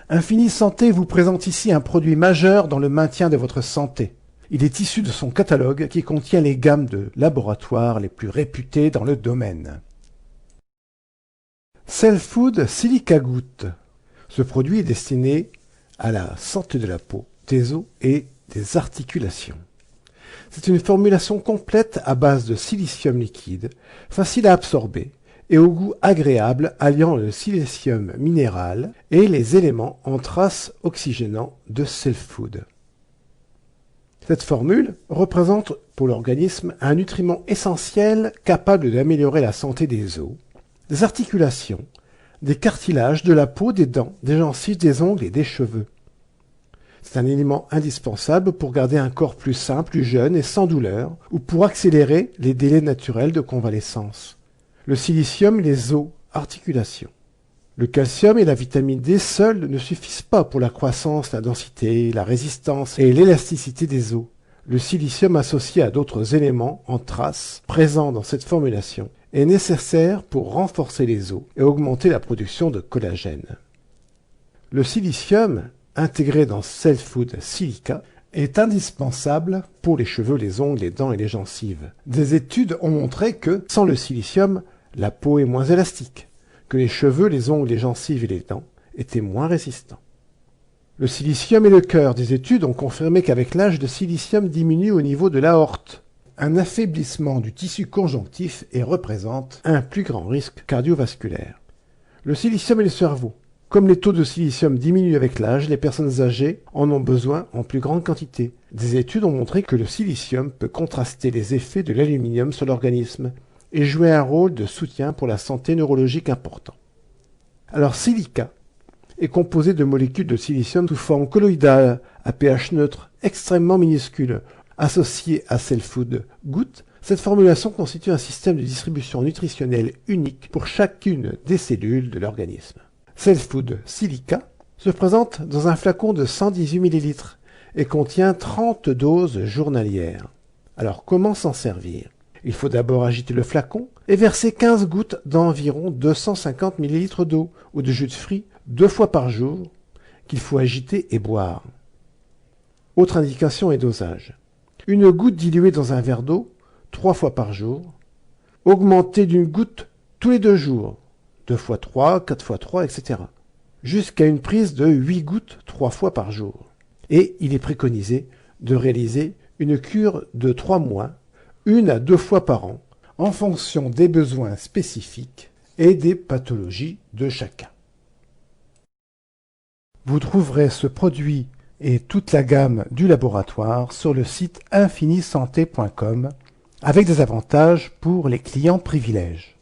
Infini Santé vous présente ici un produit majeur dans le maintien de votre santé. Il est issu de son catalogue qui contient les gammes de laboratoires les plus réputées dans le domaine. Cell Food Silica Goutte. Ce produit est destiné à la santé de la peau, des os et des articulations. C'est une formulation complète à base de silicium liquide, facile à absorber et au goût agréable alliant le silicium minéral et les éléments en traces oxygénants de Cell Food. Cette formule représente pour l'organisme un nutriment essentiel capable d'améliorer la santé des os, des articulations, des cartilages, de la peau, des dents, des gencives, des ongles et des cheveux. C'est un élément indispensable pour garder un corps plus sain, plus jeune et sans douleur, ou pour accélérer les délais naturels de convalescence. Le silicium, les os, articulations. Le calcium et la vitamine D seuls ne suffisent pas pour la croissance, la densité, la résistance et l'élasticité des os. Le silicium associé à d'autres éléments en traces présents dans cette formulation est nécessaire pour renforcer les os et augmenter la production de collagène. Le silicium, intégré dans Cell Food Silica, est indispensable pour les cheveux, les ongles, les dents et les gencives. Des études ont montré que, sans le silicium, la peau est moins élastique, que les cheveux, les ongles, les gencives et les dents étaient moins résistants. Le silicium est le cœur. Des études ont confirmé qu'avec l'âge, le silicium diminue au niveau de l'aorte, un affaiblissement du tissu conjonctif et représente un plus grand risque cardiovasculaire. Le silicium et le cerveau. Comme les taux de silicium diminuent avec l'âge, les personnes âgées en ont besoin en plus grande quantité. Des études ont montré que le silicium peut contraster les effets de l'aluminium sur l'organisme et jouer un rôle de soutien pour la santé neurologique important. Alors Silica est composé de molécules de silicium sous forme colloïdale à pH neutre extrêmement minuscule. Associée à Cell Food Goutte, cette formulation constitue un système de distribution nutritionnelle unique pour chacune des cellules de l'organisme. Cell Food Silica se présente dans un flacon de 118 ml et contient 30 doses journalières. Alors comment s'en servir? Il faut d'abord agiter le flacon et verser 15 gouttes d'environ 250 ml d'eau ou de jus de fruits 2 fois par jour qu'il faut agiter et boire. Autre indication et dosage. Une goutte diluée dans un verre d'eau 3 fois par jour, augmentée d'une goutte tous les 2 jours, 2 fois 3, 4 fois 3, etc. jusqu'à une prise de 8 gouttes 3 fois par jour. Et il est préconisé de réaliser une cure de 3 mois, 1 à 2 fois par an, en fonction des besoins spécifiques et des pathologies de chacun. Vous trouverez ce produit et toute la gamme du laboratoire sur le site infinisanté.com avec des avantages pour les clients privilèges.